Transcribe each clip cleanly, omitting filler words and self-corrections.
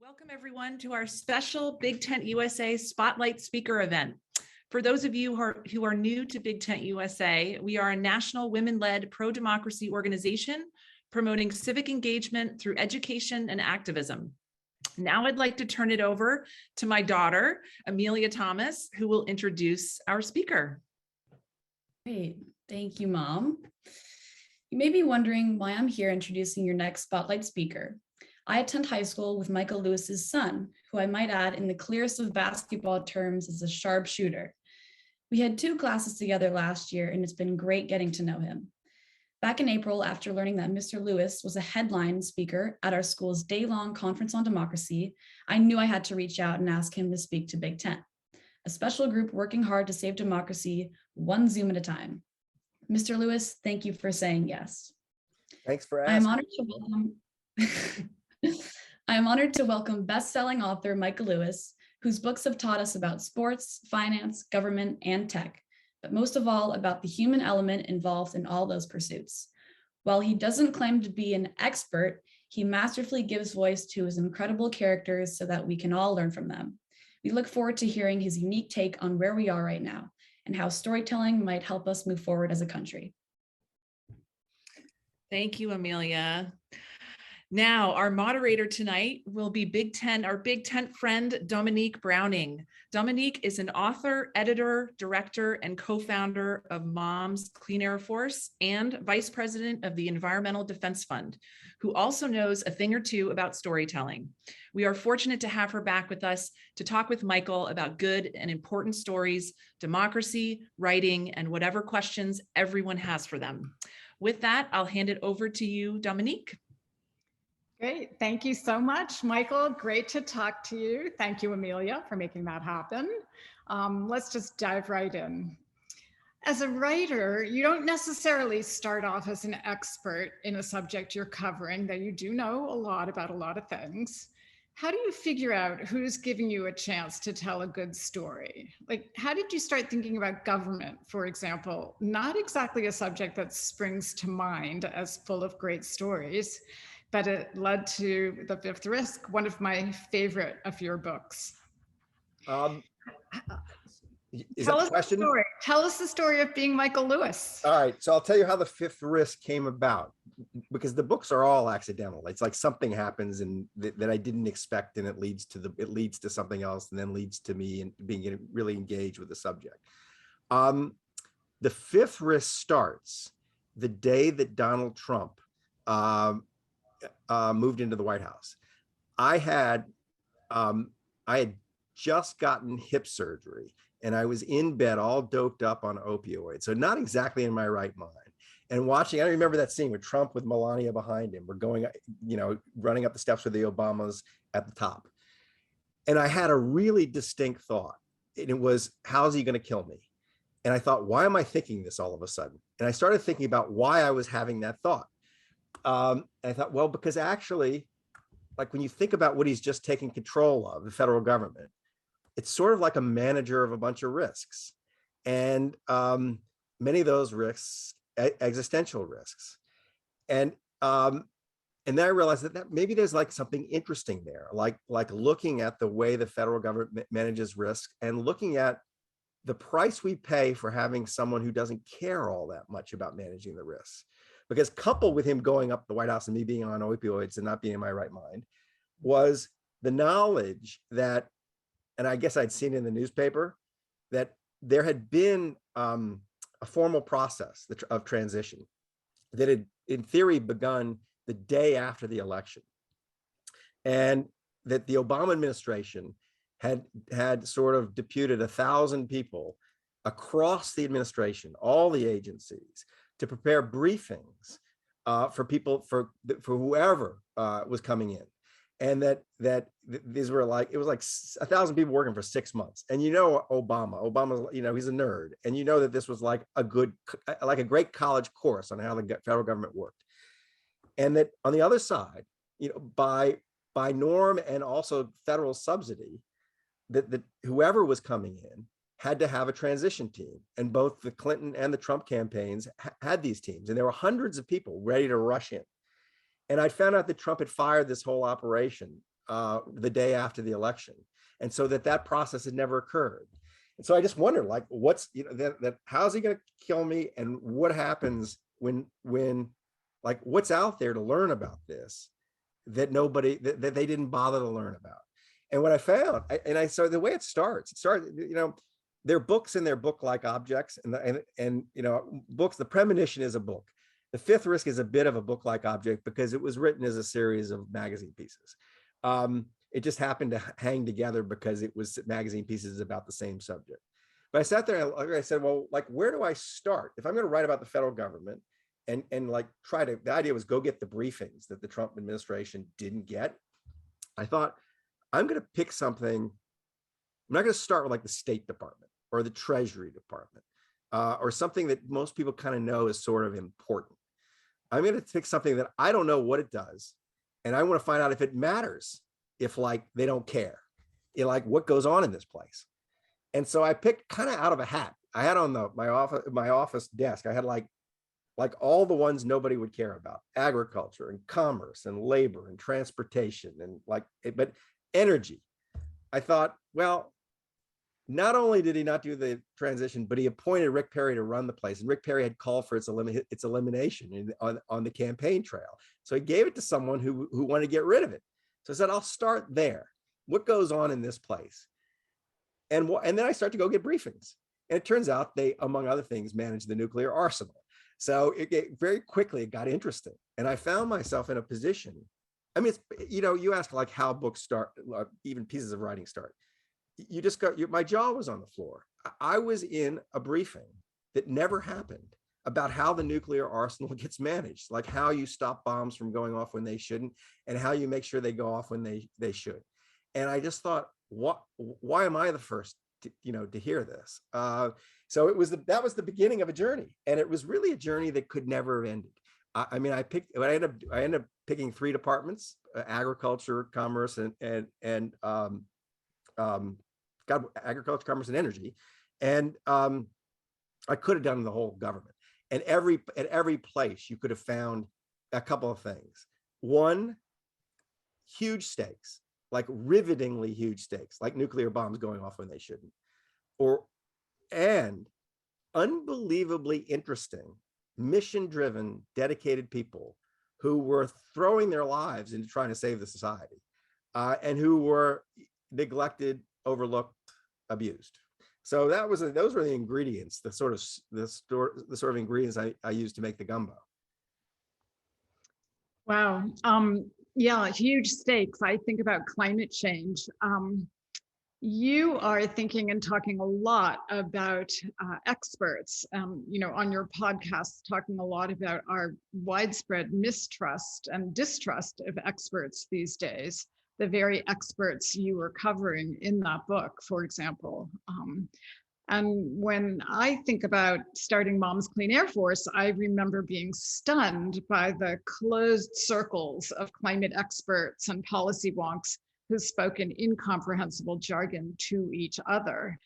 Welcome everyone to our special Big Tent USA Spotlight Speaker event. For those of you who are new to Big Tent USA, we are a national women-led pro-democracy organization promoting civic engagement through education and activism. Now I'd like to turn it over to my daughter, Amelia Thomas, who will introduce our speaker. Great, thank you, Mom. You may be wondering why I'm here introducing your next Spotlight speaker. I attend high school with Michael Lewis's son, who I might add in the clearest of basketball terms is a sharp shooter. We had 2 classes together last year, and it's been great getting to know him. Back in April, after learning that Mr. Lewis was a headline speaker at our school's day-long conference on democracy, I knew I had to reach out and ask him to speak to Big Tent, a special group working hard to save democracy, one Zoom at a time. Mr. Lewis, thank you for saying yes. Thanks for asking. I am honored to welcome best-selling author Michael Lewis, whose books have taught us about sports, finance, government, and tech, but most of all about the human element involved in all those pursuits. While he doesn't claim to be an expert, he masterfully gives voice to his incredible characters so that we can all learn from them. We look forward to hearing his unique take on where we are right now and how storytelling might help us move forward as a country. Thank you, Amelia. Now, our moderator tonight will be our Big Tent friend, Dominique Browning. Dominique is an author, editor, director, and co-founder of Mom's Clean Air Force and vice president of the Environmental Defense Fund, who also knows a thing or two about storytelling. We are fortunate to have her back with us to talk with Michael about good and important stories, democracy, writing, and whatever questions everyone has for them. With that, I'll hand it over to you, Dominique. Great. Thank you so much, Michael. Great to talk to you. Thank you, Amelia, for making that happen. Let's just dive right in. As a writer, you don't necessarily start off as an expert in a subject you're covering, though you do know a lot about a lot of things. How do you figure out who's giving you a chance to tell a good story? Like, how did you start thinking about government, for example? Not exactly a subject that springs to mind as full of great stories, but it led to The Fifth Risk, one of my favorite of your books. Is that the question? Tell us the story of being Michael Lewis. All right, so I'll tell you how The Fifth Risk came about, because the books are all accidental. It's like something happens and that I didn't expect, and it leads to something else, and then leads to me and being really engaged with the subject. The Fifth Risk starts the day that Donald Trump moved into the White House. I had just gotten hip surgery, and I was in bed all doped up on opioids, so not exactly in my right mind. And watching, I remember that scene with Trump with Melania behind him. We're going, running up the steps with the Obamas at the top. And I had a really distinct thought, and it was, how's he going to kill me? And I thought, why am I thinking this all of a sudden? And I started thinking about why I was having that thought. I thought, well, because actually, like when you think about what he's just taking control of, the federal government, it's sort of like a manager of a bunch of risks. And many of those risks, existential risks. And then I realized that maybe there's like something interesting there, like looking at the way the federal government manages risk and looking at the price we pay for having someone who doesn't care all that much about managing the risks. Because coupled with him going up the White House and me being on opioids and not being in my right mind was the knowledge that, and I guess I'd seen in the newspaper, that there had been a formal process of transition that had in theory begun the day after the election. And that the Obama administration had sort of deputed 1,000 people across the administration, all the agencies, to prepare briefings for people, for whoever was coming in. And that these were like, it was like 1,000 people working for 6 months. And Obama's, he's a nerd. And that this was like a great college course on how the federal government worked. And that on the other side, by norm and also federal subsidy, that whoever was coming in had to have a transition team. And both the Clinton and the Trump campaigns had these teams. And there were hundreds of people ready to rush in. And I found out that Trump had fired this whole operation the day after the election. And so that process had never occurred. And so I just wonder, like, what's, how's he going to kill me? And what happens when like, what's out there to learn about this that they didn't bother to learn about? And what I found, so the way it starts, they're books and they're book-like objects, and books. The Premonition is a book. The Fifth Risk is a bit of a book-like object because it was written as a series of magazine pieces. It just happened to hang together because it was magazine pieces about the same subject. But I sat there and I said, well, like, where do I start? If I'm going to write about the federal government and like the idea was go get the briefings that the Trump administration didn't get. I thought, I'm going to pick something. I'm not going to start with like the State Department or the Treasury Department or something that most people kind of know is sort of important. I'm going to pick something that I don't know what it does. And I want to find out if it matters, if like they don't care, like what goes on in this place. And so I picked kind of out of a hat. I had on my office desk, I had like all the ones nobody would care about: agriculture and commerce and labor and transportation and but energy. I thought, well, not only did he not do the transition, but he appointed Rick Perry to run the place. And Rick Perry had called for its elimination on the campaign trail. So he gave it to someone who wanted to get rid of it. So I said, I'll start there. What goes on in this place? And then I start to go get briefings. And it turns out they, among other things, manage the nuclear arsenal. So very quickly, it got interesting. And I found myself in a position. I mean, you ask like how books start, even pieces of writing start. You just my jaw was on the floor. I was in a briefing that never happened about how the nuclear arsenal gets managed, like how you stop bombs from going off when they shouldn't, and how you make sure they go off when they should. And I just thought, why am I the first to hear this? So that was the beginning of a journey, and it was really a journey that could never have ended. I ended up picking 3 departments: agriculture, commerce, and agriculture, commerce, and energy. And I could have done the whole government. And at every place you could have found a couple of things. One, huge stakes, like rivetingly huge stakes, like nuclear bombs going off when they shouldn't, and unbelievably interesting, mission-driven, dedicated people who were throwing their lives into trying to save the society, and who were neglected, overlooked, abused. So those were the ingredients, the sort of ingredients I used to make the gumbo. Wow. Yeah, huge stakes. I think about climate change. You are thinking and talking a lot about experts, on your podcast, talking a lot about our widespread mistrust and distrust of experts these days, the very experts you were covering in that book, for example. And when I think about starting Mom's Clean Air Force, I remember being stunned by the closed circles of climate experts and policy wonks who spoke in incomprehensible jargon to each other.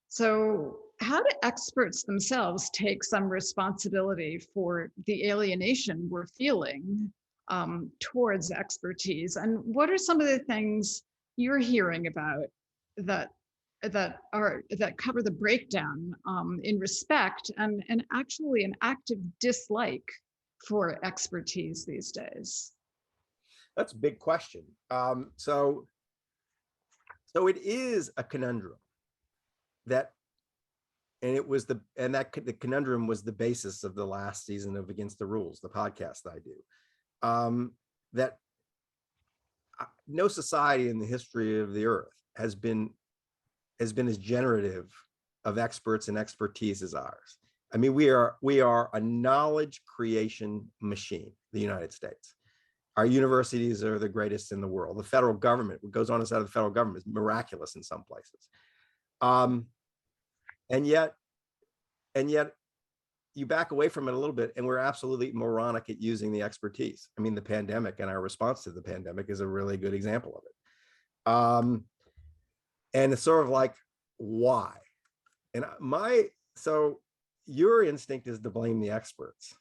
So how do experts themselves take some responsibility for the alienation we're feeling towards expertise? And what are some of the things you're hearing about that cover the breakdown in respect and actually an active dislike for expertise these days? That's a big question. So it is a conundrum the conundrum was the basis of the last season of Against the Rules, the podcast that I do. That no society in the history of the earth has been as generative of experts and expertise as ours. I mean, we are a knowledge creation machine, the United States. Our universities are the greatest in the world. The federal government, what goes on inside of the federal government, is miraculous in some places. And yet you back away from it a little bit, and we're absolutely moronic at using the expertise. I mean, the pandemic and our response to the pandemic is a really good example of it. And it's sort of like, why? And so your instinct is to blame the experts.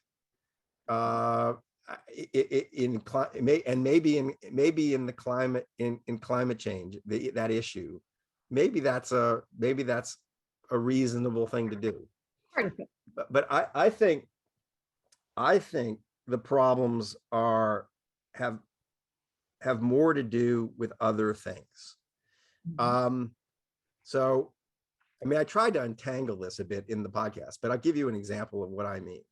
maybe in the climate in climate change, that issue, maybe that's a reasonable thing to do. Part of it. But I think the problems have more to do with other things. So, I mean, I tried to untangle this a bit in the podcast, but I'll give you an example of what I mean.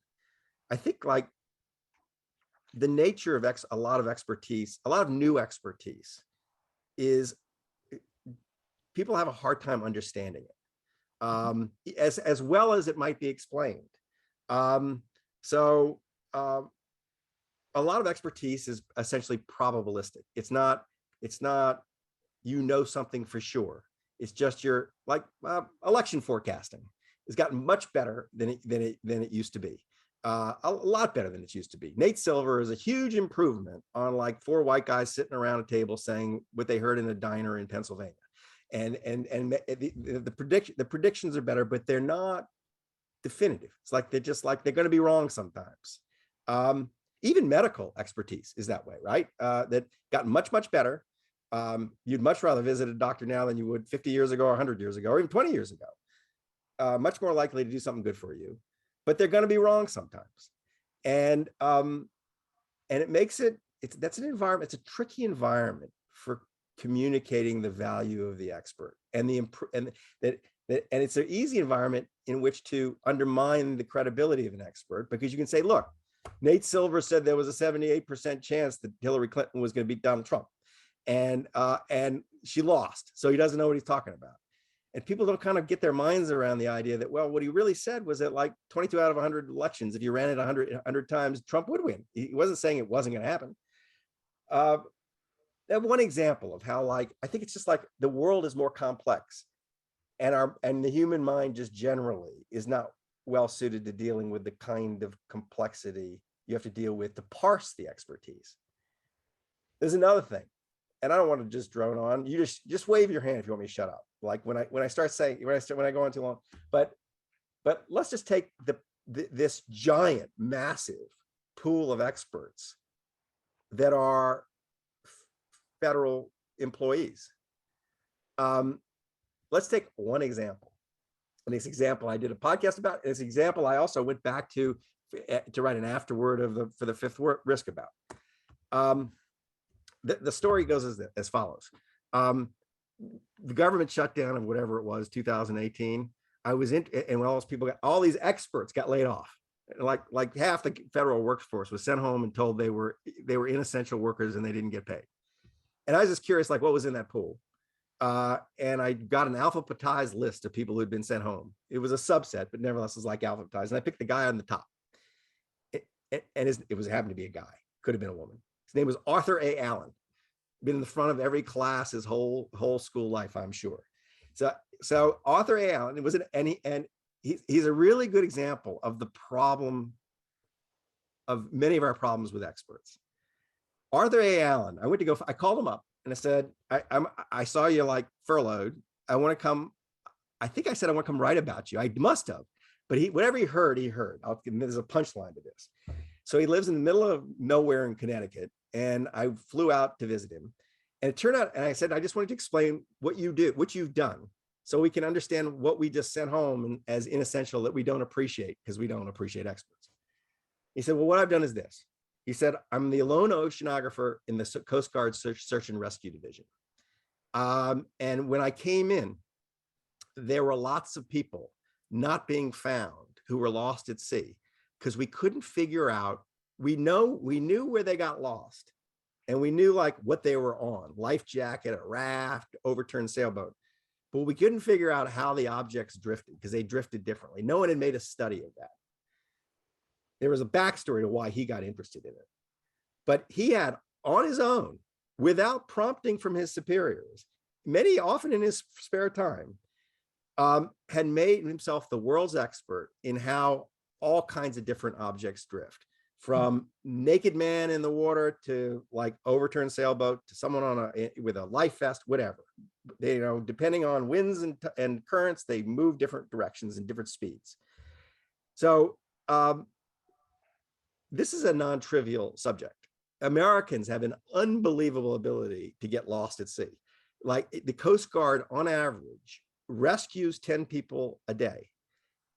I think like the nature of a lot of expertise, a lot of new expertise, is people have a hard time understanding it, as well as it might be explained. So a lot of expertise is essentially probabilistic. It's not something for sure. It's just your election forecasting has gotten much better than it used to be. A lot better than it used to be. Nate Silver is a huge improvement on like 4 white guys sitting around a table saying what they heard in a diner in Pennsylvania. And the predictions are better, but they're not definitive. It's like they're going to be wrong sometimes. Even medical expertise is that way, right? That got much better. You'd much rather visit a doctor now than you would 50 years ago or 100 years ago or even 20 years ago. Much more likely to do something good for you, but they're going to be wrong sometimes. And it makes that's an environment. It's a tricky environment for communicating the value of the expert and it's an easy environment in which to undermine the credibility of an expert, because you can say, look, Nate Silver said there was a 78% chance that Hillary Clinton was going to beat Donald Trump. And she lost. So he doesn't know what he's talking about. And people don't kind of get their minds around the idea that, well, what he really said was that like 22 out of 100 elections, if you ran it 100 times, Trump would win. He wasn't saying it wasn't going to happen. That one example of how, like, I think it's just like the world is more complex, and the human mind just generally is not well suited to dealing with the kind of complexity you have to deal with to parse the expertise. There's another thing, and I don't want to just drone on. You just wave your hand if you want me to shut up. Like when I start saying, when I go on too long. But let's just take this giant, massive pool of experts that are federal employees. Let's take one example. And this example I did a podcast about. This example I also went back to write an afterword for the fifth risk about. The story goes as follows. The government shutdown of whatever it was, 2018. I was in, and when all these experts got laid off. Like half the federal workforce was sent home and told they were inessential workers and they didn't get paid. And I was just curious, like, what was in that pool? And I got an alphabetized list of people who had been sent home. It was a subset, but nevertheless, it was like alphabetized. And I picked the guy on the top. It happened to be a guy. Could have been a woman. His name was Arthur A. Allen. Been in the front of every class his whole school life, I'm sure. So Arthur A. Allen, he's a really good example of the problem of many of our problems with experts. Arthur A. Allen, I called him up and I said, I saw you like furloughed. I want to come. I think I said I want to come write about you. I must have, but whatever he heard. There's a punchline to this. So he lives in the middle of nowhere in Connecticut, and I flew out to visit him. And it turned out, and I said, I just wanted to explain what you've done, so we can understand what we just sent home as inessential that we don't appreciate, because we don't appreciate experts. He said, well, what I've done is this. He said, I'm the lone oceanographer in the Coast Guard Search and Rescue Division. And when I came in, there were lots of people not being found who were lost at sea, because we couldn't figure out, we knew where they got lost, and we knew like what they were on, life jacket, a raft, overturned sailboat, but we couldn't figure out how the objects drifted, because they drifted differently. No one had made a study of that. There was a backstory to why he got interested in it, but he had on his own, without prompting from his superiors, often in his spare time, had made himself the world's expert in how all kinds of different objects drift, from naked man in the water to like overturned sailboat to someone with a life vest, whatever. They, depending on winds and currents, they move different directions and different speeds. So this is a non-trivial subject. Americans have an unbelievable ability to get lost at sea. Like the Coast Guard on average rescues 10 people a day,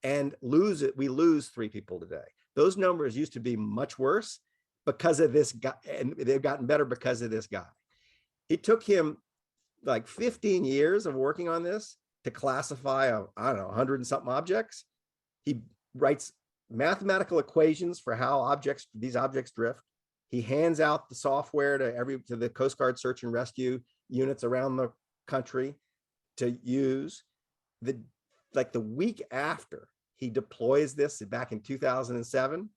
and we lose 3 people a day. Those numbers used to be much worse because of this guy, and they've gotten better because of this guy. It took him like 15 years of working on this to classify, I don't know, 100 and something objects. He writes mathematical equations for how these objects drift. He hands out the software to the Coast Guard search and rescue units around the country to use. The week after he deploys this, back in 2007,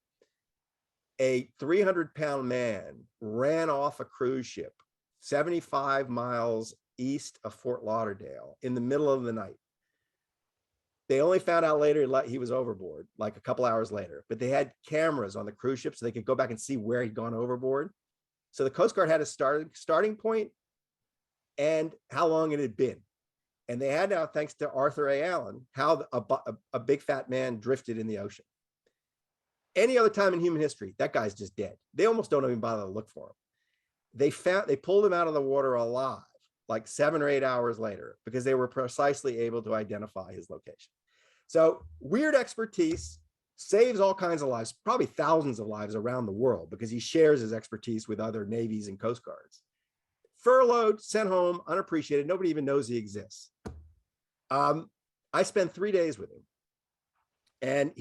a 300-pound man ran off a cruise ship 75 miles east of Fort Lauderdale in the middle of the night. They only found out later he was overboard, like a couple hours later, but they had cameras on the cruise ship so they could go back and see where he'd gone overboard. So the Coast Guard had a starting point and how long it had been. And they had now, thanks to Arthur A. Allen, how a big fat man drifted in the ocean. Any other time in human history, that guy's just dead. They almost don't even bother to look for him. They pulled him out of the water alive, like 7 or 8 hours later, because they were precisely able to identify his location. So weird expertise saves all kinds of lives, probably thousands of lives around the world, because he shares his expertise with other navies and coast guards. Furloughed, sent home, unappreciated. Nobody even knows he exists. I spent 3 days with him, and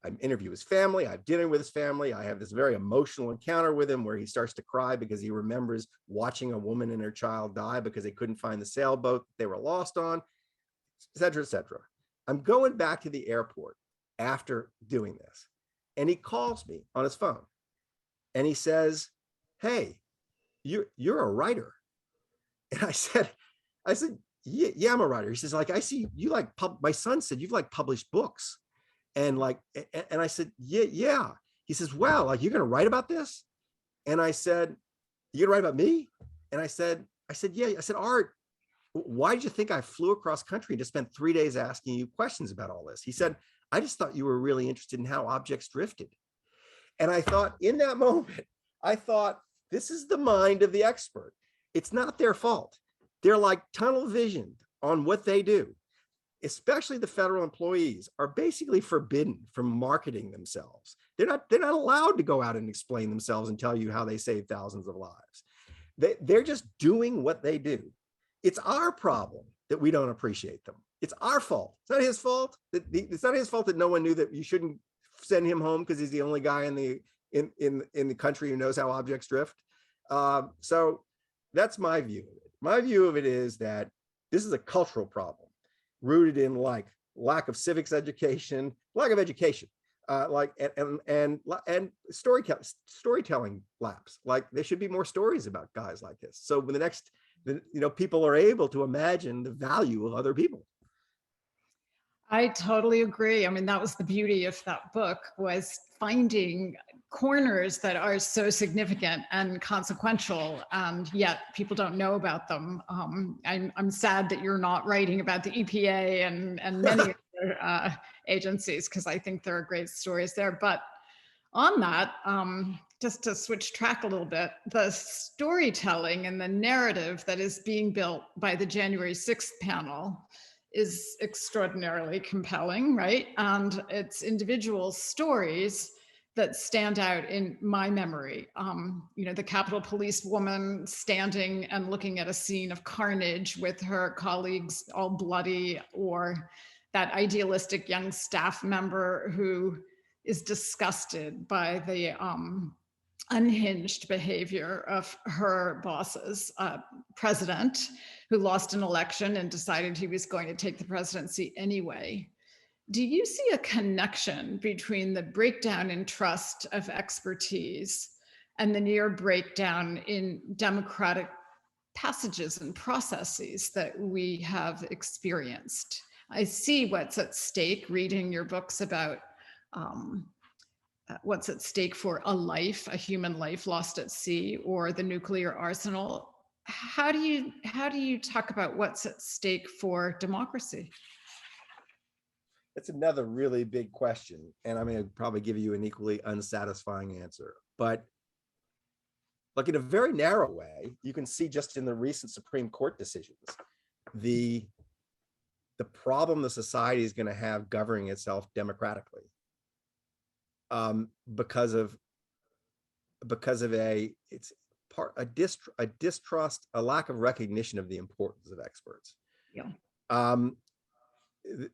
I interview his family. I have dinner with his family. I have this very emotional encounter with him where he starts to cry because he remembers watching a woman and her child die because they couldn't find the sailboat they were lost on, et cetera, et cetera. I'm going back to the airport after doing this, and he calls me on his phone, and he says, "Hey, you're a writer." And I said, yeah, I'm a writer. He says, like, I see you my son said you've published books. And I said, yeah. He says, well, you're going to write about this? And I said, you're going to write about me? And I said, yeah. I said, Art, why did you think I flew across country to spend 3 days asking you questions about all this? He said, I just thought you were really interested in how objects drifted. And I thought, in that moment, this is the mind of the expert. It's not their fault. They're like tunnel visioned on what they do. Especially the federal employees are basically forbidden from marketing themselves. They're not allowed to go out and explain themselves and tell you how they save thousands of lives. They're just doing what they do. It's our problem that we don't appreciate them. It's our fault. It's not his fault. It's not his fault that no one knew that you shouldn't send him home because he's the only guy in the country who knows how objects drift. So that's my view of it. My view of it is that this is a cultural problem rooted in lack of civics education, lack of education, and storytelling lapse. There should be more stories about guys like this. So when people are able to imagine the value of other people. I totally agree. I mean, that was the beauty of that book, was finding corners that are so significant and consequential, and yet people don't know about them. I'm sad that you're not writing about the EPA and many other agencies, because I think there are great stories there. But on that, just to switch track a little bit, the storytelling and the narrative that is being built by the January 6th panel is extraordinarily compelling, right? And it's individual stories that stand out in my memory. The Capitol Police woman standing and looking at a scene of carnage with her colleagues all bloody, or that idealistic young staff member who is disgusted by the unhinged behavior of her boss's president, who lost an election and decided he was going to take the presidency anyway. Do you see a connection between the breakdown in trust of expertise and the near breakdown in democratic passages and processes that we have experienced? I see what's at stake reading your books about what's at stake for a human life lost at sea, or the nuclear arsenal. How do you talk about what's at stake for democracy? That's another really big question, and I'm going to probably give you an equally unsatisfying answer. But like in a very narrow way, you can see just in the recent Supreme Court decisions, the problem the society is going to have governing itself democratically, because of a distrust, a lack of recognition of the importance of experts. Yeah.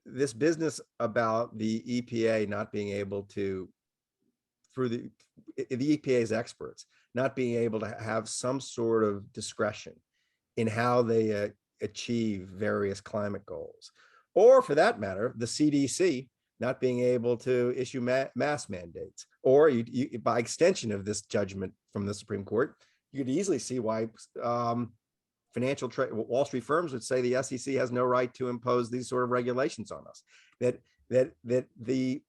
This business about the EPA not being able to, through the EPA's experts, not being able to have some sort of discretion in how they achieve various climate goals, or for that matter, the CDC not being able to issue mask mandates, or you, by extension of this judgment from the Supreme Court, you could easily see why Wall Street firms would say the SEC has no right to impose these sort of regulations on us. That the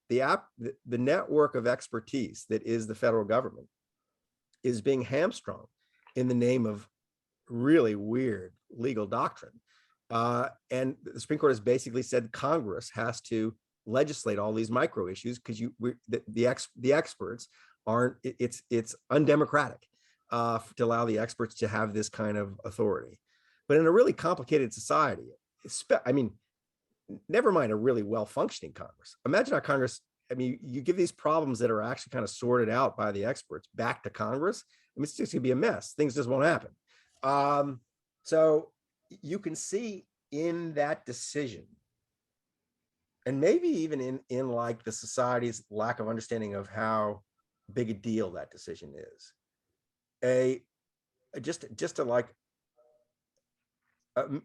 network of expertise that is the federal government is being hamstrung in the name of really weird legal doctrine. And the Supreme Court has basically said Congress has to legislate all these micro issues because the experts aren't, it's undemocratic to allow the experts to have this kind of authority. But in a really complicated society, I mean, never mind a really well-functioning Congress. Imagine our Congress, I mean, you give these problems that are actually kind of sorted out by the experts back to Congress, I mean, it's just gonna be a mess. Things just won't happen. So you can see in that decision, and maybe even in like the society's lack of understanding of how big a deal that decision is, just a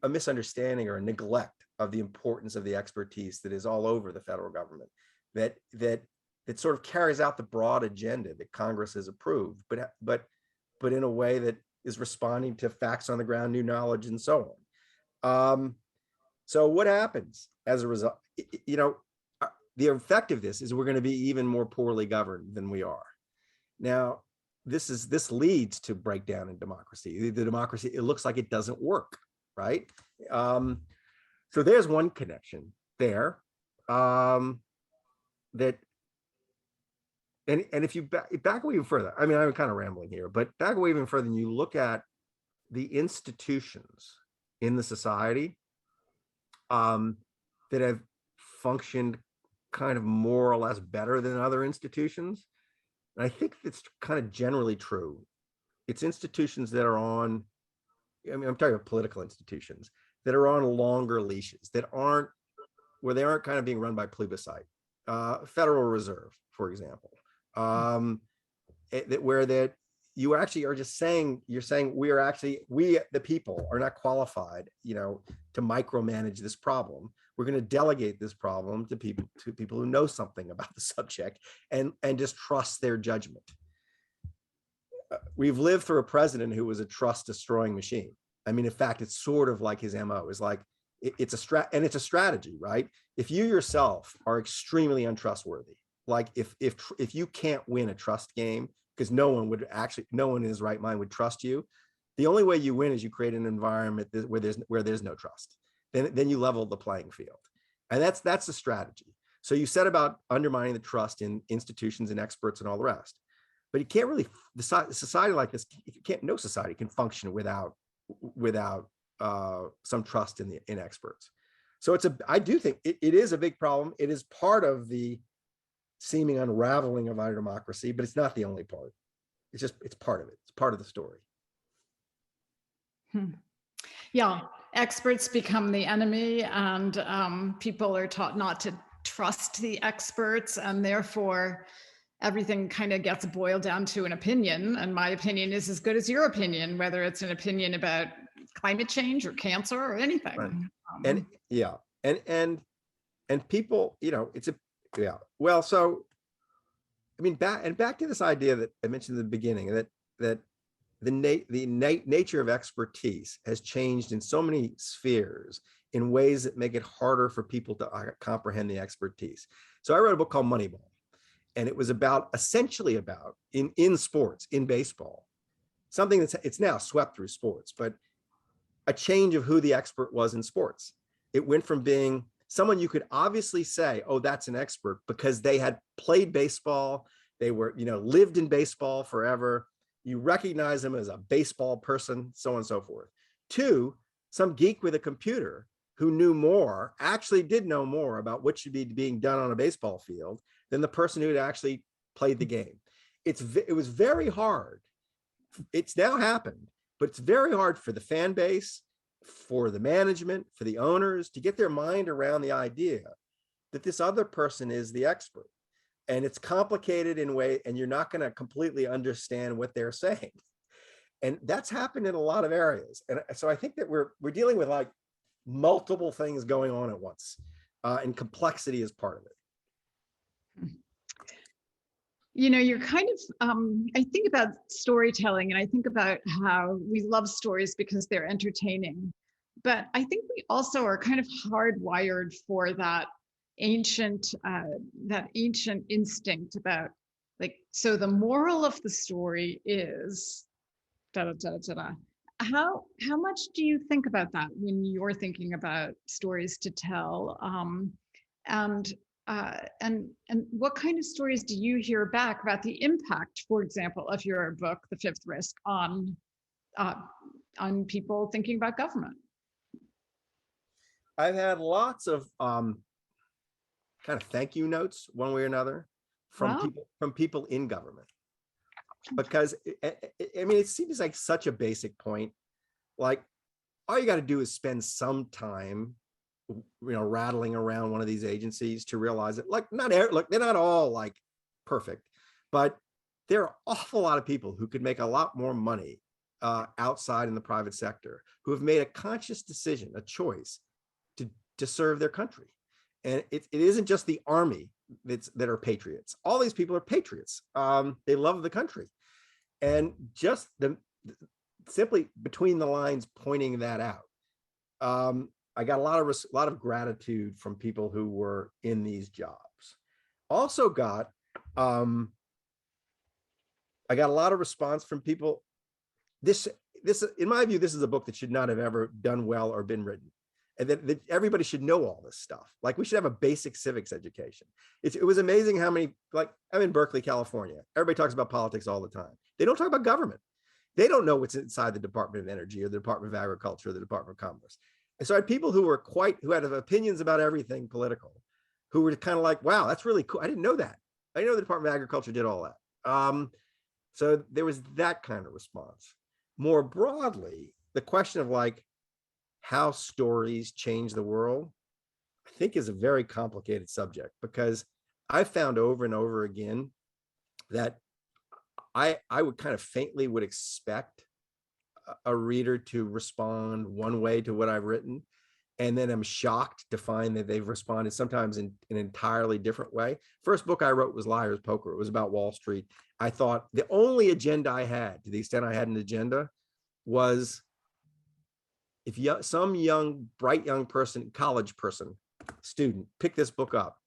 misunderstanding or a neglect of the importance of the expertise that is all over the federal government, that sort of carries out the broad agenda that Congress has approved, but in a way that is responding to facts on the ground, new knowledge, and so on. So what happens as a result? You know, the effect of this is we're going to be even more poorly governed than we are now. This leads to breakdown in democracy. The democracy, it looks like it doesn't work, right? So there's one connection there. That and if you back away even further, I mean, I'm kind of rambling here, but back away even further, and you look at the institutions in the society that have functioned kind of more or less better than other institutions. And I think it's kind of generally true. It's institutions that are on, I mean, I'm talking about political institutions that are on longer leashes, that aren't, where they aren't kind of being run by plebiscite. Federal Reserve, for example, where you actually are just saying, you're saying we the people are not qualified, you know, to micromanage this problem. We're going to delegate this problem to people who know something about the subject and just trust their judgment. We've lived through a president who was a trust destroying machine. I mean, in fact, it's sort of like his MO is like, it's a strategy, right? If you yourself are extremely untrustworthy, like if you can't win a trust game, because no one in his right mind would trust you, the only way you win is you create an environment where there's no trust. Then you level the playing field, and that's the strategy. So you set about undermining the trust in institutions and experts and all the rest, but you can't really, the society like this, no society can function without some trust in experts. So I do think it is a big problem. It is part of the seeming unraveling of our democracy, but it's not the only part. It's part of it. It's part of the story. Yeah, experts become the enemy, and people are taught not to trust the experts, and therefore everything kind of gets boiled down to an opinion. And my opinion is as good as your opinion, whether it's an opinion about climate change or cancer or anything. Right. And people, you know, well, so I mean, back to this idea that I mentioned in the beginning, that the nature of expertise has changed in so many spheres in ways that make it harder for people to comprehend the expertise. So I wrote a book called Moneyball, and it was essentially about in sports, in baseball, something it's now swept through sports, but a change of who the expert was in sports. It went from being someone you could obviously say, oh, that's an expert, because they had played baseball, they were, lived in baseball forever. You recognize them as a baseball person, so on and so forth. Two, some geek with a computer who knew more, actually did know more about what should be being done on a baseball field than the person who had actually played the game. It was very hard. It's now happened, but it's very hard for the fan base, for the management, for the owners to get their mind around the idea that this other person is the expert. And it's complicated in a way, and you're not going to completely understand what they're saying. And that's happened in a lot of areas. And so I think that we're dealing with like multiple things going on at once, and complexity is part of it. You're kind of, I think about storytelling, and I think about how we love stories because they're entertaining. But I think we also are kind of hardwired for that ancient instinct about, like, so the moral of the story is da da da da da. How much do you think about that when you're thinking about stories to tell? And what kind of stories do you hear back about the impact, for example, of your book, The Fifth Risk, on people thinking about government? I've had lots of kind of thank you notes, one way or another, from people in government, because it seems like such a basic point. Like, all you got to do is spend some time, rattling around one of these agencies to realize that, like, they're not all like perfect, but there are an awful lot of people who could make a lot more money outside in the private sector, who have made a conscious decision, a choice to serve their country. And it isn't just the army that are patriots. All these people are patriots. They love the country. And just simply between the lines pointing that out, I got a lot of gratitude from people who were in these jobs. Also got I got a lot of response from people. This in my view, this is a book that should not have ever done well or been written, and that everybody should know all this stuff. Like, we should have a basic civics education. It was amazing how many, like, I'm in Berkeley, California. Everybody talks about politics all the time. They don't talk about government. They don't know what's inside the Department of Energy or the Department of Agriculture or the Department of Commerce. And so I had people who had opinions about everything political, who were kind of like, wow, that's really cool. I didn't know that. I didn't know the Department of Agriculture did all that. So there was that kind of response. More broadly, the question of, like, how stories change the world, I think, is a very complicated subject, because I found over and over again that I would kind of faintly would expect a reader to respond one way to what I've written, and then I'm shocked to find that they've responded sometimes in an entirely different way. First book I wrote was Liar's Poker. It was about Wall Street. I thought the only agenda I had, to the extent I had an agenda, was if some bright young person, college person, student, pick this book up,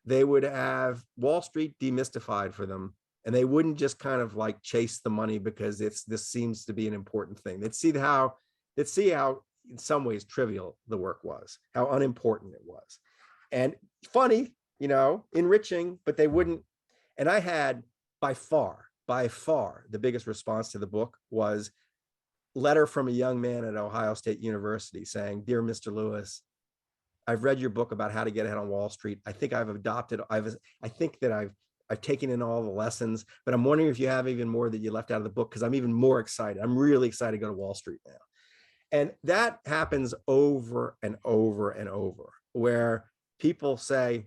they would have Wall Street demystified for them, and they wouldn't just kind of like chase the money because this seems to be an important thing. They'd see how in some ways trivial the work was, how unimportant it was, and funny, enriching, but they wouldn't. And I had by far the biggest response to the book was letter from a young man at Ohio State University saying, "Dear Mr. Lewis, I've read your book about how to get ahead on Wall Street. I think I think that I've taken in all the lessons, but I'm wondering if you have even more that you left out of the book, because I'm even more excited. I'm really excited to go to Wall Street now." And that happens over and over and over, where people say,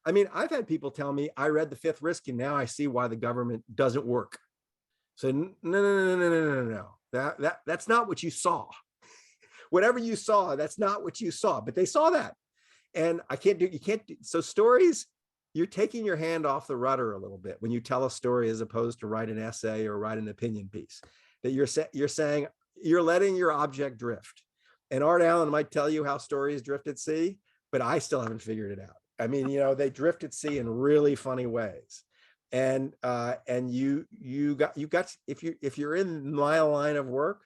I've had people tell me, I read The Fifth Risk and now I see why the government doesn't work. So no. That's not what you saw. Whatever you saw, that's not what you saw, but they saw that. And so stories, you're taking your hand off the rudder a little bit when you tell a story, as opposed to write an essay or write an opinion piece, that you're saying, you're letting your object drift. And Art Allen might tell you how stories drift at sea, but I still haven't figured it out. They drift at sea in really funny ways. And you got if you're in my line of work,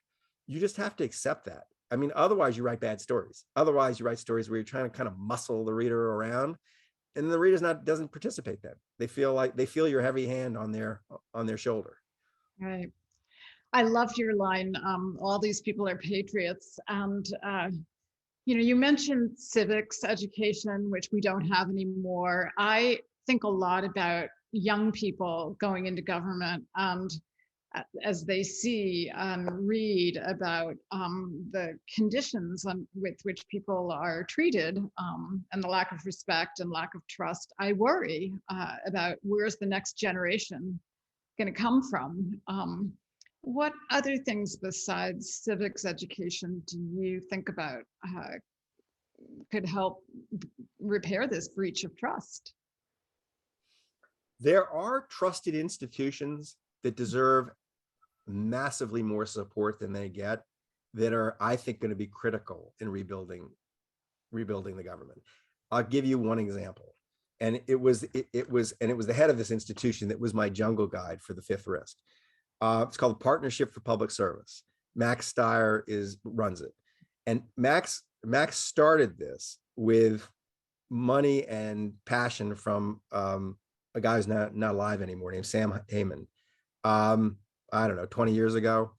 you just have to accept that. I mean, otherwise you write bad stories. Otherwise you write stories where you're trying to kind of muscle the reader around, and the reader's doesn't participate then. They feel your heavy hand on their shoulder. Right. I loved your line, all these people are patriots. And, you mentioned civics education, which we don't have anymore. I think a lot about young people going into government, and as they see and read about the conditions with which people are treated, and the lack of respect and lack of trust, I worry about where's the next generation going to come from. What other things besides civics education do you think about could help repair this breach of trust? There are trusted institutions that deserve massively more support than they get, that are, I think, going to be critical in rebuilding the government. I'll give you one example. And it was the head of this institution that was my jungle guide for the fifth risk. It's called the Partnership for Public Service. Max Steyer runs it. And Max started this with money and passion from a guy who's not alive anymore, named Sam Heyman. I don't know, 20 years ago.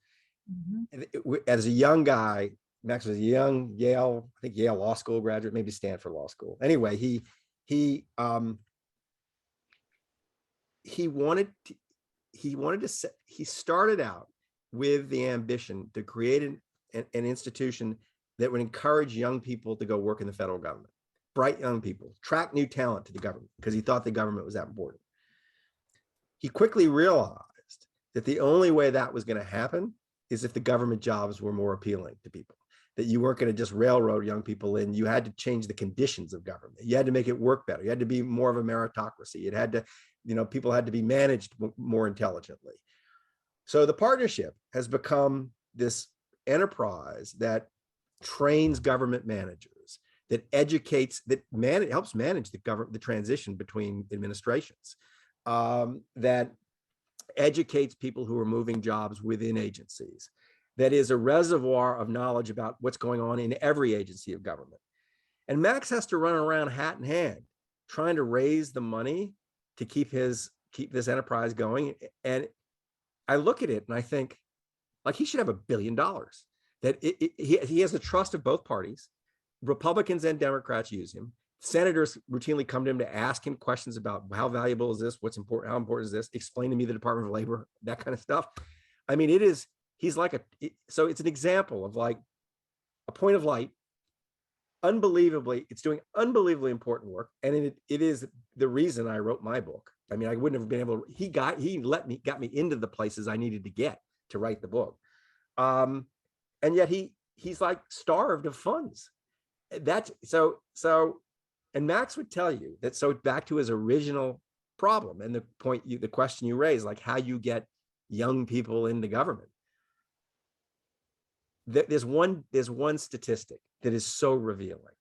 Mm-hmm. As a young guy, Max was a young Yale Law School graduate, maybe Stanford Law School. Anyway, he started out with the ambition to create an institution that would encourage young people to go work in the federal government, bright young people, attract new talent to the government, because he thought the government was that important. He quickly realized that the only way that was going to happen is if the government jobs were more appealing to people, that you weren't going to just railroad young people in. You had to change the conditions of government. You had to make it work better. You had to be more of a meritocracy. It had to, people had to be managed more intelligently. So the partnership has become this enterprise that trains government managers, that educates, helps manage the transition between administrations, that educates people who are moving jobs within agencies, that is a reservoir of knowledge about what's going on in every agency of government. And Max has to run around hat in hand, trying to raise the money to keep this enterprise going. And I look at it and I think, like, he should have $1 billion. That he has the trust of both parties. Republicans and Democrats use him. Senators routinely come to him to ask him questions about how valuable is this? What's important? How important is this? Explain to me the Department of Labor, that kind of stuff. I mean, so it's an example of like a point of light. It's doing unbelievably important work. And it is the reason I wrote my book. I mean, I wouldn't have been able to, he got me into the places I needed to get to write the book. And yet he's like starved of funds. And Max would tell you that, so back to his original problem and the question you raised, like how you get young people into government. There's one statistic that is so revealing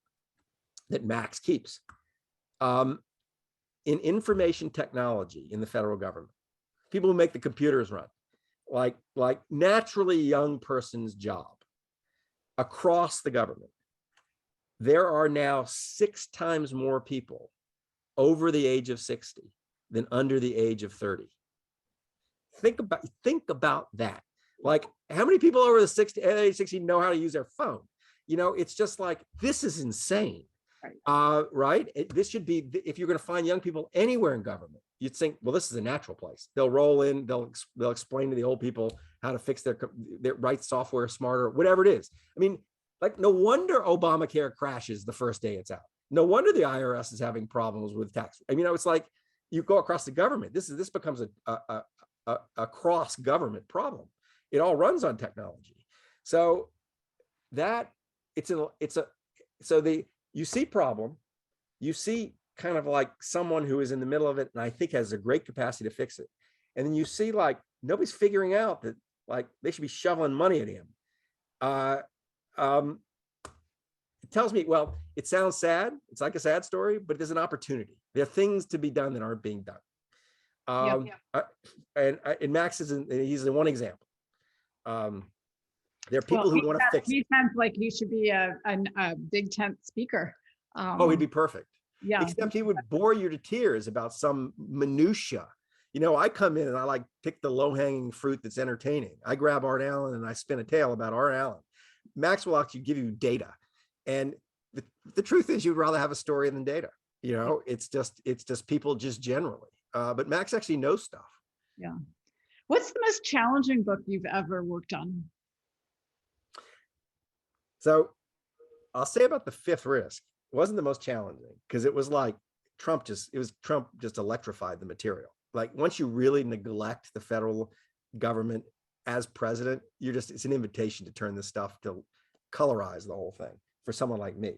that Max keeps. In information technology in the federal government, people who make the computers run, like naturally young person's job across the government, there are now 6 times more people over the age of 60 than under the age of 30. Think about that. Like, how many people over the age of 60 know how to use their phone? It's just like, this is insane. Right. Right? This should be, if you're going to find young people anywhere in government, you'd think, well, this is a natural place. They'll roll in, they'll explain to the old people how to fix their write software smarter, whatever it is. I mean, like, no wonder Obamacare crashes the first day it's out. No wonder the IRS is having problems with tax. I mean, it's like you go across the government. This becomes a cross government problem. It all runs on technology. So that you see problem, you see kind of like someone who is in the middle of it and I think has a great capacity to fix it. And then you see like nobody's figuring out that like they should be shoveling money at him. It tells me, well, it sounds sad. It's like a sad story, but there's an opportunity. There are things to be done that aren't being done. And Max he's the one example. There are Well, people who want to fix it. he sounds like he should be a big tent speaker. Oh, he'd be perfect. Yeah. Except he would bore you to tears about some minutia. You know, I come in and I like pick the low-hanging fruit that's entertaining. I grab Art Allen and I spin a tale about Art Allen. Max will actually give you data. And the truth is you'd rather have a story than data. You know, it's just people just generally. But Max actually knows stuff. Yeah. What's the most challenging book you've ever worked on? So I'll say about The Fifth Risk. It wasn't the most challenging because it was like Trump just electrified the material. Like once you really neglect the federal government as president, it's an invitation to turn this stuff to colorize the whole thing for someone like me.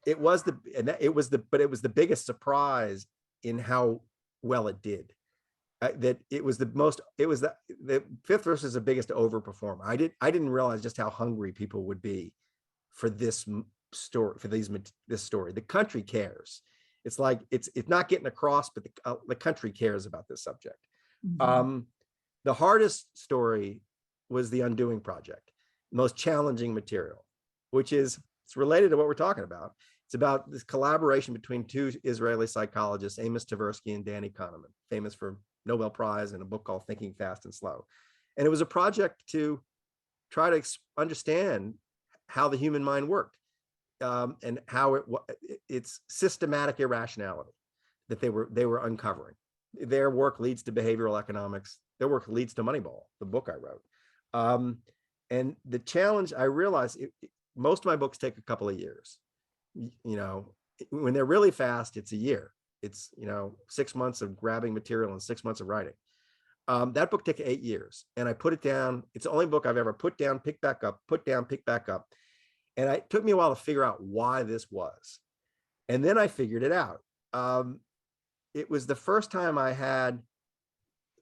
It was the biggest surprise in how well it did. The Fifth Risk is the biggest overperformer. I didn't realize just how hungry people would be for this story, this story. The country cares. It's like it's not getting across, but the country cares about this subject. Mm-hmm. The hardest story was The Undoing Project, most challenging material, which it's related to what we're talking about. It's about this collaboration between two Israeli psychologists, Amos Tversky and Danny Kahneman, famous for Nobel Prize and a book called Thinking Fast and Slow. And it was a project to try to understand how the human mind worked and how it's systematic irrationality that they were uncovering. Their work leads to behavioral economics. Their work leads to Moneyball, the book I wrote. And the challenge, I realized most of my books take a couple of years. You know, when they're really fast, it's a year. It's 6 months of grabbing material and 6 months of writing. That book took 8 years, and I put it down. It's the only book I've ever put down, pick back up, put down, pick back up. And it took me a while to figure out why this was. And then I figured it out. It was the first time I had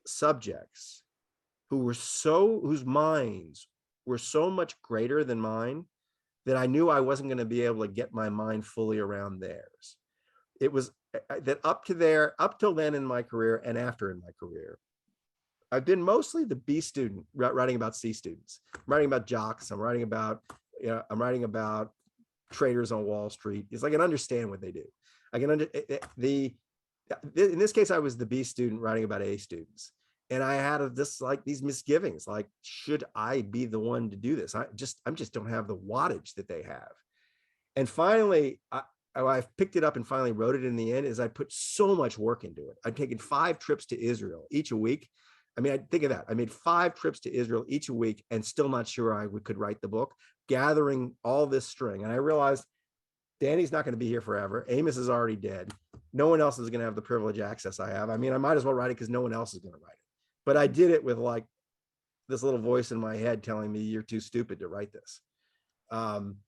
subjects whose minds were so much greater than mine that I knew I wasn't going to be able to get my mind fully around theirs. It was that up till then in my career and after in my career, I've been mostly the B student writing about C students. I'm writing about jocks. I'm writing about traders on Wall Street. It's like I can understand what they do. I can in this case, I was the B student writing about A students. And I had these misgivings, like, should I be the one to do this? I just don't have the wattage that they have. And finally, I've picked it up and finally wrote it in the end, is I put so much work into it. I've taken 5 trips to Israel each a week. I mean, think of that. I made 5 trips to Israel each a week and still not sure I could write the book, gathering all this string. And I realized Danny's not going to be here forever. Amos is already dead. No one else is going to have the privileged access I have. I mean, I might as well write it because no one else is going to write it. But I did it with like this little voice in my head telling me you're too stupid to write this.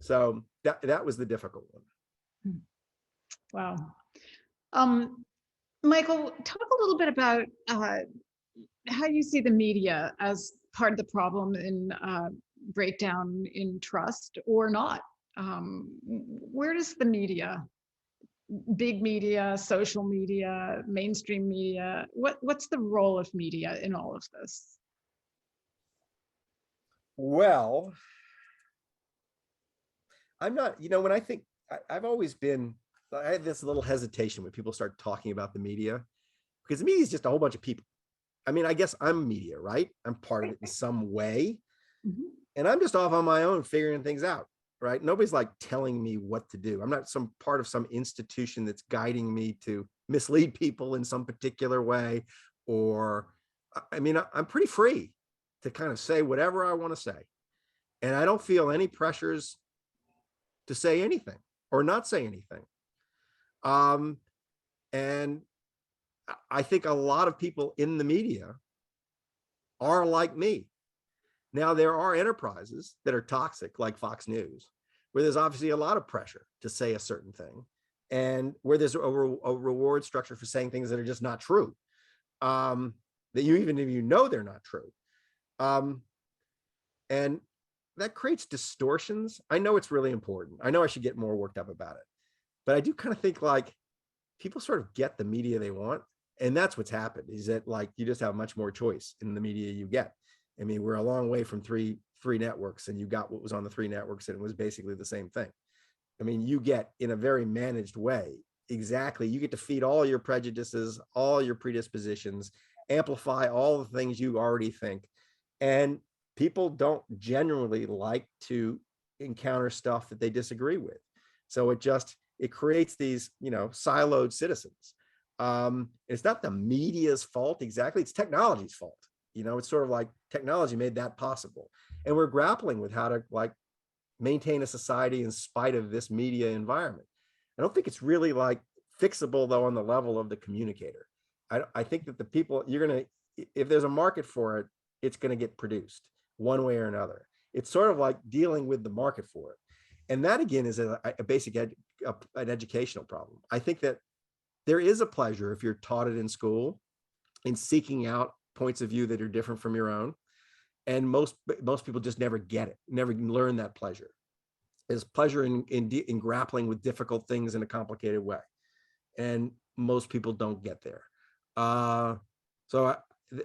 So that was the difficult one. Wow. Michael, talk a little bit about how you see the media as part of the problem in breakdown in trust or not. Where does the media, big media, social media, mainstream media, what's the role of media in all of this? Well, I'm not, when I think, I've always been, I had this little hesitation when people start talking about the media, because the media is just a whole bunch of people. I mean, I guess I'm media, right? I'm part of it in some way. Mm-hmm. And I'm just off on my own figuring things out, right? Nobody's like telling me what to do. I'm not some part of some institution that's guiding me to mislead people in some particular way. Or, I mean, I'm pretty free to kind of say whatever I want to say. And I don't feel any pressures to say anything or not say anything. And I think a lot of people in the media are like me. Now, there are enterprises that are toxic, like Fox News, where there's obviously a lot of pressure to say a certain thing, and where there's a reward structure for saying things that are just not true, that you even if you know they're not true. And that creates distortions. I know it's really important. I know I should get more worked up about it, but I do kind of think like people sort of get the media they want, And that's what's happened, is that like you just have much more choice in the media you get. I mean, we're a long way from three networks, and you got what was on the three networks, and it was basically the same thing. I mean, you get, in a very managed way, exactly, you get to feed all your prejudices, all your predispositions, amplify all the things you already think. And people don't generally like to encounter stuff that they disagree with. So it creates these, siloed citizens. It's not the media's fault exactly, it's technology's fault. It's sort of like technology made that possible. And we're grappling with how to like maintain a society in spite of this media environment. I don't think it's really like fixable though on the level of the communicator. I think that the people, if there's a market for it, it's going to get produced one way or another. It's sort of like dealing with the market for it. And that again is a basic an educational problem. I think that there is a pleasure, if you're taught it in school, in seeking out points of view that are different from your own. And most people just never get it, never learn that pleasure. There's pleasure in grappling with difficult things in a complicated way. And most people don't get there.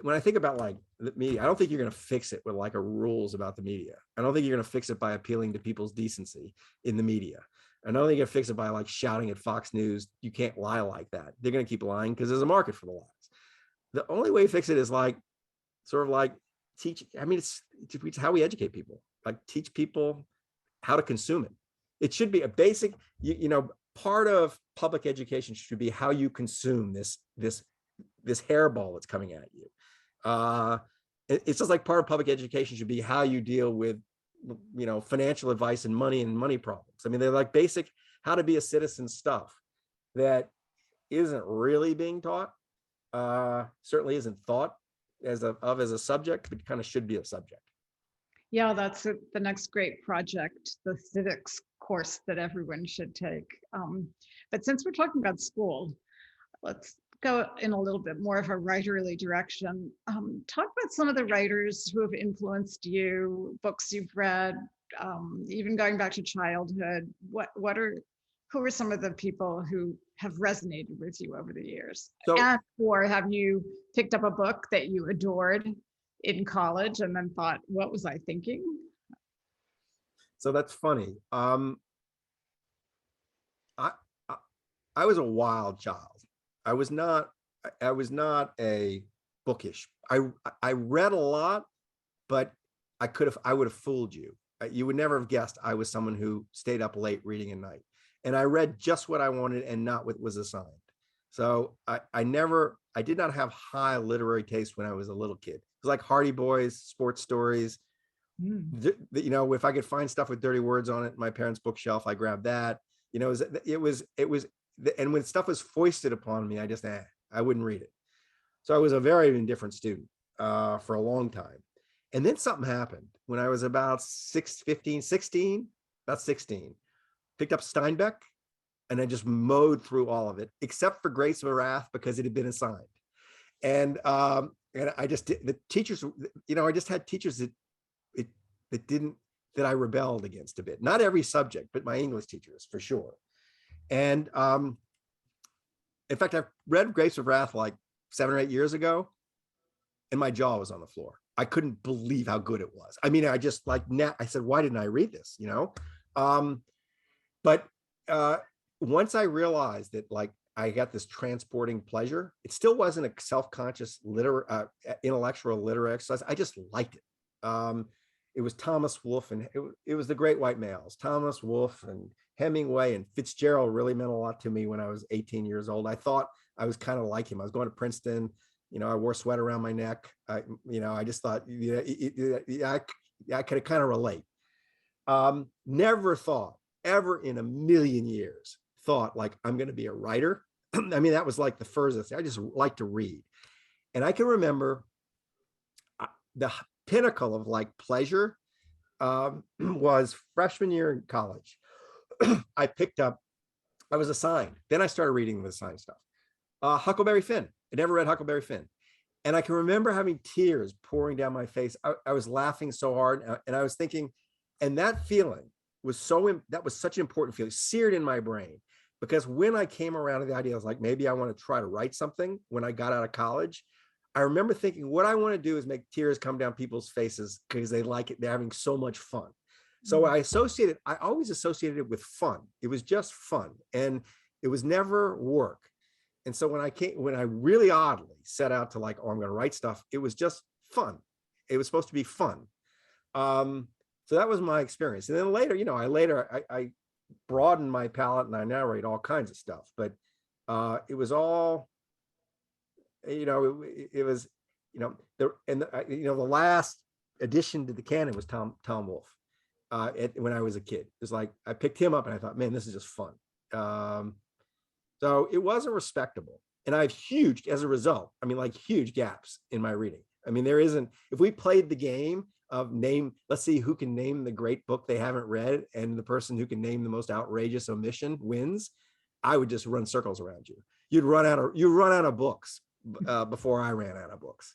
When I think about like the media, I don't think you're going to fix it with like a rules about the media. I don't think you're going to fix it by appealing to people's decency in the media. I don't think you're going to fix it by like shouting at Fox News, you can't lie like that. They're going to keep lying because there's a market for the lies. The only way to fix it is like, sort of like teach. I mean, it's how we educate people, like teach people how to consume it. It should be a basic, part of public education should be how you consume this hairball that's coming at you. It's just like part of public education should be how you deal with, financial advice and money problems. I mean, they're like basic how to be a citizen stuff that isn't really being taught. Certainly isn't thought as a subject, but kind of should be a subject. Yeah, that's the next great project, the civics course that everyone should take. But since we're talking about school, let's go in a little bit more of a writerly direction. Talk about some of the writers who have influenced you, books you've read, even going back to childhood. Who are some of the people who have resonated with you over the years? Or have you picked up a book that you adored in college and then thought, what was I thinking? So that's funny. I was a wild child. I was not a bookish. I read a lot, but I would have fooled you. You would never have guessed I was someone who stayed up late reading at night. And I read just what I wanted and not what was assigned. So I did not have high literary taste when I was a little kid. It was like Hardy Boys, sports stories. If I could find stuff with dirty words on it in my parents' bookshelf, I grabbed that. It was, and when stuff was foisted upon me, I wouldn't read it. So I was a very indifferent student for a long time. And then something happened when I was about 16, picked up Steinbeck, and I just mowed through all of it, except for Grapes of Wrath, because it had been assigned. And I just did, the teachers, I just had teachers that I rebelled against a bit. Not every subject, but my English teachers for sure. And in fact, I read Grapes of Wrath like 7 or 8 years ago, and my jaw was on the floor. I couldn't believe how good it was. I mean, I just I said, why didn't I read this? But once I realized that I got this transporting pleasure, it still wasn't a self-conscious intellectual literary exercise. I just liked it. It was Thomas Wolfe, and it was the great white males. Thomas Wolfe and Hemingway and Fitzgerald really meant a lot to me when I was 18 years old. I thought I was kind of like him. I was going to Princeton. I wore a sweater around my neck. I just thought, I could kind of relate. Never thought, ever in a million years, thought I'm going to be a writer. I mean, that was like the furthest. I just like to read. And I can remember the pinnacle of pleasure was freshman year in college. I was assigned. Then I started reading the assigned stuff. Huckleberry Finn. I never read Huckleberry Finn. And I can remember having tears pouring down my face. I was laughing so hard, and I was thinking, and that feeling was that was such an important feeling, seared in my brain, because when I came around to the idea, I was like, maybe I want to try to write something when I got out of college. I remember thinking, what I want to do is make tears come down people's faces because they like it. They're having so much fun. So I always associated it with fun. It was just fun. And it was never work. And so when I really oddly set out to like, oh, I'm going to write stuff, it was just fun. It was supposed to be fun. So that was my experience. And then later, I broadened my palette and I now write all kinds of stuff, but it was all, it was, the last addition to the canon was Tom Wolfe. When I was a kid, it was like, I picked him up and I thought, man, this is just fun. So it wasn't respectable. And I have huge gaps in my reading. I mean, there isn't, if we played the game of let's see who can name the great book they haven't read, and the person who can name the most outrageous omission wins, I would just run circles around you. You'd run out of books before I ran out of books.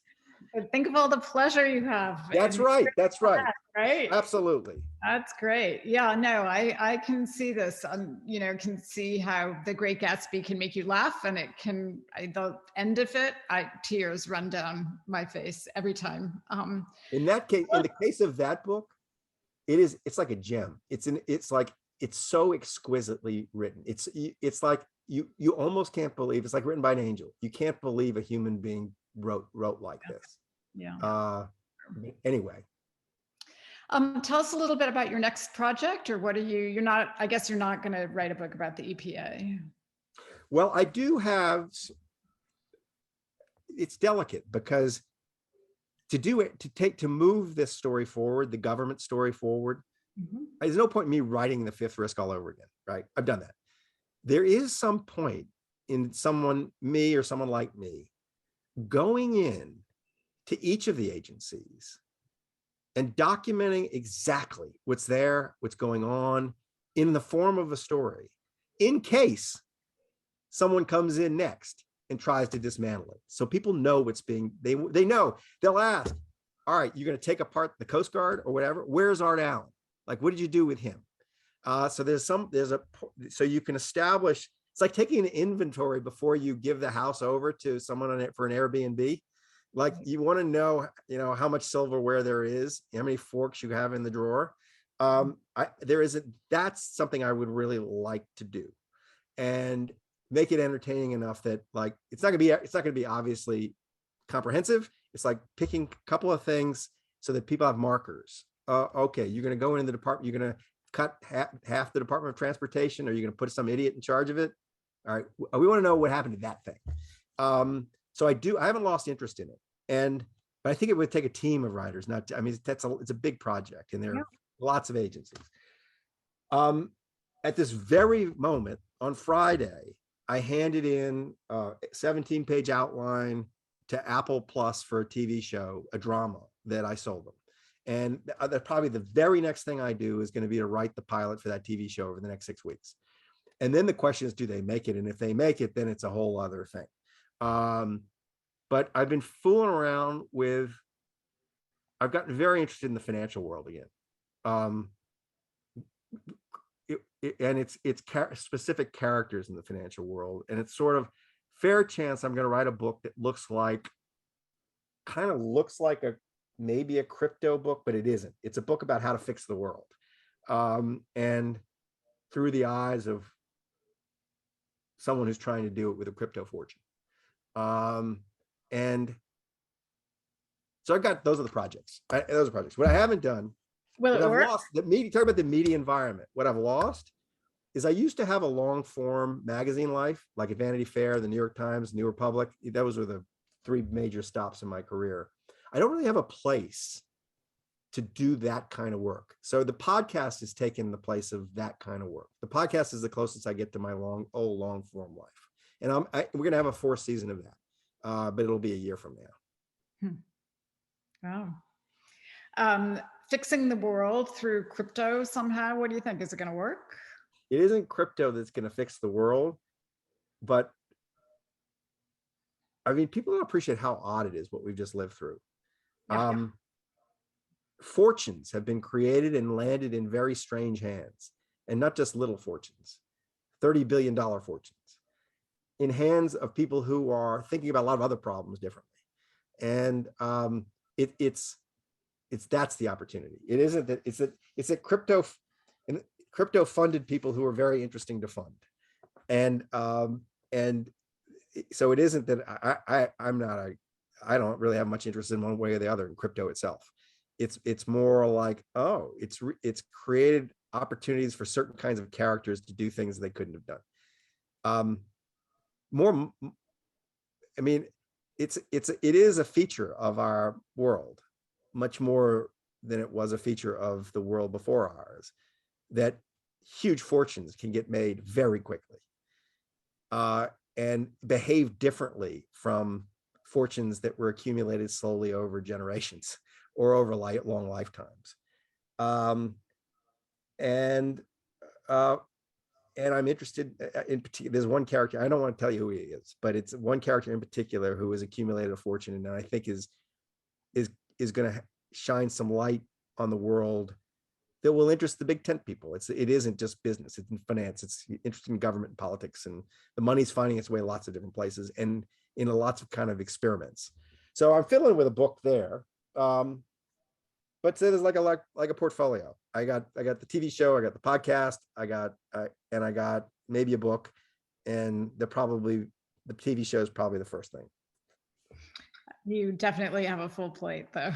But think of all the pleasure you have. That's right. That's right. Right. Absolutely. That's great. Yeah, no, I can see this. Can see how The Great Gatsby can make you laugh, and the end of it, tears run down my face every time. In the case of that book, it's like a gem. It's so exquisitely written. It's like you almost can't believe it's like written by an angel. You can't believe a human being wrote like this. Yeah. Anyway. Tell us a little bit about your next project, or what I guess you're not going to write a book about the EPA. Well, I do have, it's delicate because to move this story forward, the government story forward, there's no point in me writing The Fifth Risk all over again, right? I've done that. There is some point in me or someone like me going in to each of the agencies and documenting exactly what's there, what's going on in the form of a story, in case someone comes in next and tries to dismantle it. So people know they know, they'll ask, all right, you're going to take apart the Coast Guard or whatever. Where's Art Allen? Like, what did you do with him? So you can establish, it's like taking an inventory before you give the house over to someone for an Airbnb. Like, you want to know, how much silverware there is, how many forks you have in the drawer. That's something I would really like to do, and make it entertaining enough that, like, it's not going to be obviously comprehensive. It's like picking a couple of things so that people have markers. Okay, you're going to go into the department, you're going to cut half the Department of Transportation, or you're going to put some idiot in charge of it. All right, we want to know what happened to that thing. So I haven't lost interest in it. But I think it would take a team of writers, it's a big project, and there are lots of agencies. At this very moment on Friday, I handed in a 17-page outline to Apple Plus for a TV show, a drama that I sold them. And probably the very next thing I do is going to be to write the pilot for that TV show over the next 6 weeks. And then the question is, do they make it? And if they make it, then it's a whole other thing. But I've been fooling around I've gotten very interested in the financial world again. It's specific characters in the financial world. And it's sort of fair chance I'm going to write a book that looks like maybe a crypto book, but it isn't. It's a book about how to fix the world. And through the eyes of someone who's trying to do it with a crypto fortune. And so those are the projects. What I haven't done, talk about the media environment. What I've lost is I used to have a long form magazine life, like at Vanity Fair, the New York Times, New Republic. Those were the 3 major stops in my career. I don't really have a place to do that kind of work. So the podcast has taken the place of that kind of work. The podcast is the closest I get to my long form life. And we're going to have a 4th season of that, but it'll be a year from now. Wow. Fixing the world through crypto somehow. What do you think? Is it going to work? It isn't crypto that's going to fix the world, but people don't appreciate how odd it is what we've just lived through. Yeah. Fortunes have been created and landed in very strange hands, and not just little fortunes. $30 billion fortunes in hands of people who are thinking about a lot of other problems differently. And it's that's the opportunity. It isn't that it's that crypto funded people who are very interesting to fund. And so it isn't that I don't really have much interest in one way or the other in crypto itself. It's more like, oh, it's created opportunities for certain kinds of characters to do things they couldn't have done. I mean, it is a feature of our world, much more than it was a feature of the world before ours, that huge fortunes can get made very quickly and behave differently from fortunes that were accumulated slowly over generations or over long lifetimes. And I'm interested in particular. There's one character, I don't want to tell you who he is, but it's one character in particular who has accumulated a fortune, and I think is going to shine some light on the world that will interest the big tent people. It isn't just business, it's in finance, it's interested in government and politics, and the money's finding its way lots of different places and in lots of kind of experiments. So I'm fiddling with a book there. But there's like a portfolio. I got the TV show, I got the podcast, I got maybe a book, and the TV show is probably the first thing. You definitely have a full plate, though.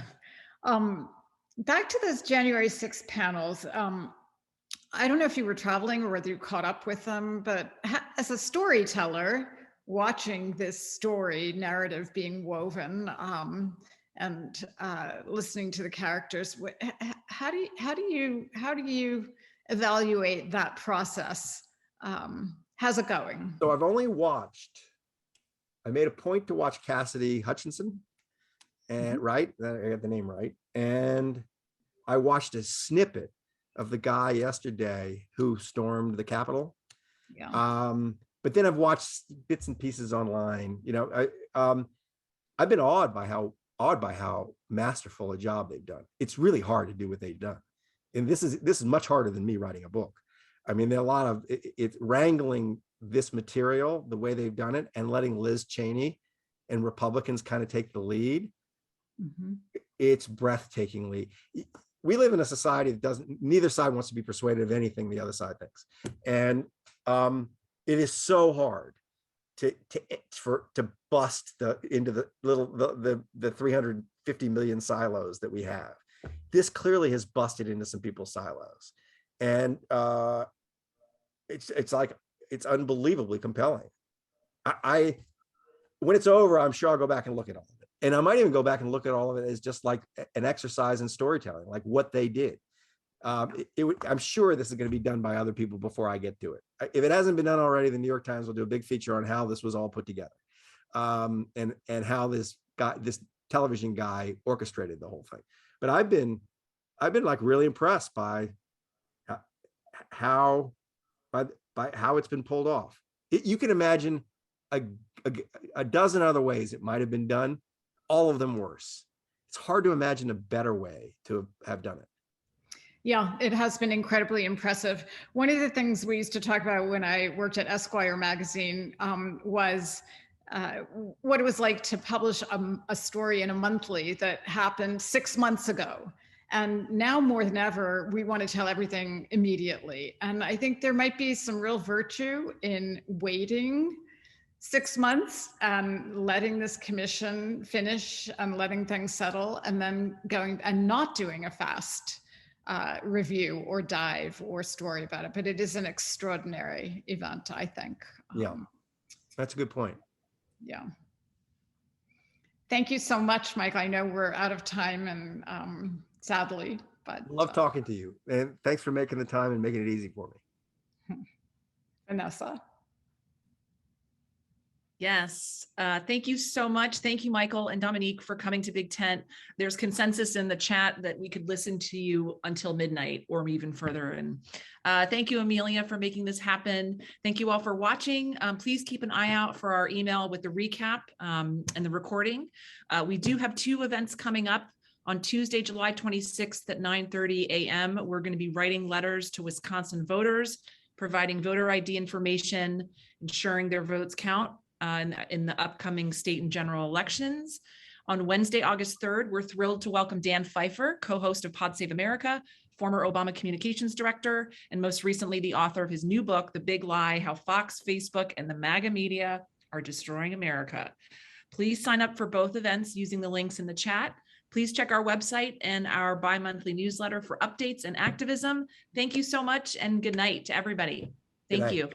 Back to those January 6th panels. I don't know if you were traveling or whether you caught up with them, but as a storyteller, watching this story narrative being woven, and listening to the characters, how do you evaluate that process? How's it going? So I made a point to watch Cassidy Hutchinson, and right, I got the name right, and I watched a snippet of the guy yesterday who stormed the Capitol. Yeah. But then I've watched bits and pieces online. I've been awed by how masterful a job they've done. It's really hard to do what they've done. And this is much harder than me writing a book. I mean, there are a lot of it's wrangling this material, the way they've done it, and letting Liz Cheney and Republicans kind of take the lead. Mm-hmm. It's breathtakingly. We live in a society that neither side wants to be persuaded of anything the other side thinks. And it is so hard to bust into the 350 million silos that we have. This clearly has busted into some people's silos, and it's unbelievably compelling. When it's over, I'm sure I'll go back and look at all of it, and I might even go back and look at all of it as just like an exercise in storytelling, like what they did. I'm sure this is going to be done by other people before I get to it. If it hasn't been done already, the New York Times will do a big feature on how this was all put together, and how this television guy orchestrated the whole thing. But I've been like really impressed by how it's been pulled off. You can imagine a dozen other ways it might have been done, all of them worse. It's hard to imagine a better way to have done it. Yeah, it has been incredibly impressive. One of the things we used to talk about when I worked at Esquire magazine was what it was like to publish a story in a monthly that happened 6 months ago. And now more than ever, we want to tell everything immediately. And I think there might be some real virtue in waiting 6 months and letting this commission finish and letting things settle, and then going and not doing a fast review or dive or story about it. But it is an extraordinary event, I think. Yeah, that's a good point. Yeah. Thank you so much, Mike. I know we're out of time, and sadly, but love talking to you, and thanks for making the time and making it easy for me. Vanessa. Yes. Thank you so much. Thank you, Michael and Dominique, for coming to Big Tent. There's consensus in the chat that we could listen to you until midnight or even further. And thank you, Amelia, for making this happen. Thank you all for watching. Please keep an eye out for our email with the recap and the recording. We do have 2 events coming up. On Tuesday, July 26th at 9:30 a.m., we're going to be writing letters to Wisconsin voters providing voter ID information, ensuring their votes count in the upcoming state and general elections. On Wednesday, August 3rd, we're thrilled to welcome Dan Pfeiffer, co-host of Pod Save America, former Obama communications director, and most recently the author of his new book, The Big Lie, How Fox, Facebook, and the MAGA Media Are Destroying America. Please sign up for both events using the links in the chat. Please check our website and our bi-monthly newsletter for updates and activism. Thank you so much, and good night to everybody. Thank you.